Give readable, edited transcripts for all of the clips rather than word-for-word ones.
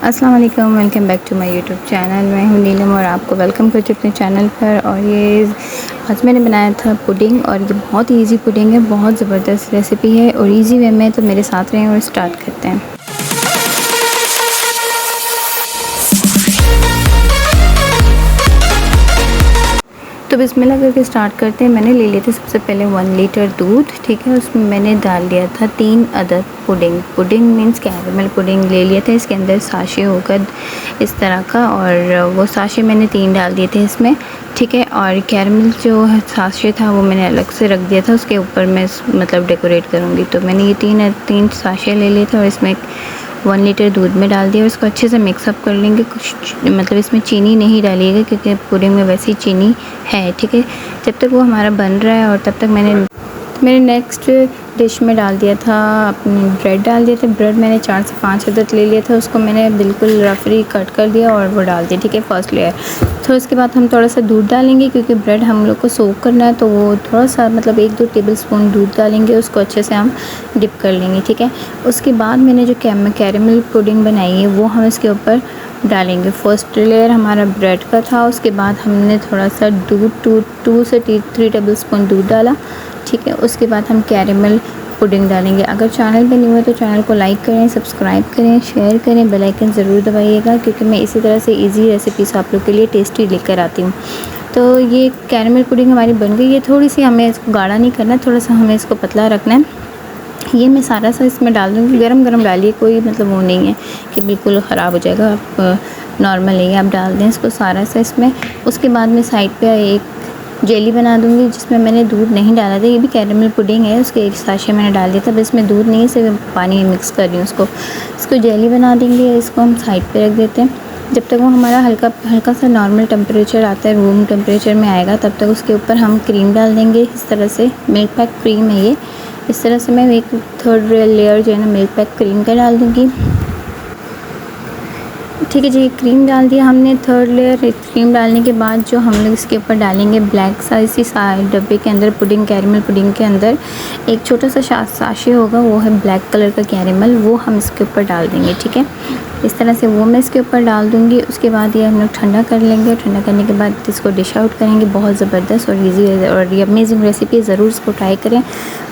अस्सलाम वालेकुम, welcome back to my YouTube channel. मैं हूं नीलम और आपको वेलकम करती हूं अपने चैनल पर। और ये आज मैंने बनाया था पुडिंग, और ये बहुत इजी पुडिंग है, बहुत ज़बरदस्त रेसिपी है और इजी वे में। तो मेरे साथ रहें और स्टार्ट करते हैं। तो बिस्मिल्लाह करके स्टार्ट करते हैं। मैंने ले लिए थे सबसे पहले 1 लीटर दूध, ठीक है। उसमें मैंने डाल दिया था 3 अदद पुडिंग मीन्स कैरेमल पुडिंग ले लिया था। इसके अंदर साशे होगा इस तरह का, और वो साशे मैंने 3 डाल दिए थे इसमें, ठीक है। और कैरेमल जो साशे था वो मैंने अलग से रख दिया था, उसके ऊपर मैं मतलब डेकोरेट करूँगी। तो मैंने ये तीन साशे ले लिए थे और इसमें 1 लीटर दूध में डाल दिया और इसको अच्छे से मिक्सअप कर लेंगे। कुछ मतलब इसमें चीनी नहीं डालिएगा क्योंकि पुडिंग में वैसी चीनी है, ठीक है। जब तक वो हमारा बन रहा है और तब तक मैंने नेक्स्ट डिश में डाल दिया था अपनी ब्रेड डाल दिया था। ब्रेड मैंने 4 से 5 अदद ले लिया था, उसको मैंने बिल्कुल रफली कट कर दिया और वो डाल दिया, ठीक है, फर्स्ट लेयर। तो उसके बाद हम थोड़ा सा दूध डालेंगे क्योंकि ब्रेड हम लोग को सोक करना है, तो वो थोड़ा सा मतलब 1-2 टेबलस्पून दूध डालेंगे, उसको अच्छे से हम डिप कर लेंगे, ठीक है। उसके बाद मैंने जो कैरेमल पुडिंग बनाई है वो हम इसके ऊपर डालेंगे। फर्स्ट लेयर हमारा ब्रेड का था, उसके बाद हमने थोड़ा सा दूध 2 से 3 टेबलस्पून दूध डाला, ठीक है। उसके बाद हम कैरेमल पुडिंग डालेंगे। अगर चैनल पे न्यू है तो चैनल को लाइक करें, सब्सक्राइब करें, शेयर करें, बेल आइकन ज़रूर दबाइएगा क्योंकि मैं इसी तरह से इजी रेसिपीज़ आप लोग के लिए टेस्टी लेकर आती हूँ। तो ये कैरेमल पुडिंग हमारी बन गई है। थोड़ी सी हमें इसको गाढ़ा नहीं करना, थोड़ा सा हमें इसको पतला रखना है। ये मैं सारा सा इसमें डाल दूँगी। गरम डालिए, कोई मतलब वो नहीं है कि बिल्कुल ख़राब हो जाएगा। आप नॉर्मल है, आप डाल दें इसको सारा सा इसमें। उसके बाद मैं साइड पे एक जेली बना दूँगी जिसमें मैंने दूध नहीं डाला था। ये भी कैरेमल पुडिंग है, उसके एक साशे मैंने डाल दिया था, बस इसमें दूध नहीं है, सिर्फ पानी मिक्स कर रही हूँ इसको जेली बना देंगे। इसको हम साइड पे रख देते हैं। जब तक वो हमारा हल्का सा नॉर्मल टेम्परेचर आता है, रूम टेम्परेचर में आएगा, तब तक उसके ऊपर हम क्रीम डाल देंगे। इस तरह से मिल्क पैक क्रीम है ये। इस तरह से मैं एक 3rd लेयर जो है ना मिल्क पैक क्रीम का डाल दूँगी, ठीक है जी। क्रीम डाल दिया हमने 3rd लेयर। क्रीम डालने के बाद जो हम लोग इसके ऊपर डालेंगे ब्लैक सा, इसी डब्बे के अंदर कैरेमल पुडिंग के अंदर एक छोटा सा साशे होगा, वो है ब्लैक कलर का कैरेमल, वो हम इसके ऊपर डाल देंगे, ठीक है। इस तरह से वो मैं इसके ऊपर डाल दूँगी। उसके बाद ये हम लोग ठंडा कर लेंगे। ठंडा करने के बाद इसको डिश आउट करेंगे। बहुत ज़बरदस्त और ईजी और ये अमेजिंग रेसिपी, ज़रूर इसको ट्राई करें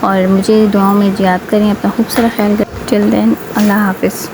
और मुझे दुआओं में याद करें। अपना खूब सारा ख्याल करें। टिल देन, अल्लाह हाफ़िज़।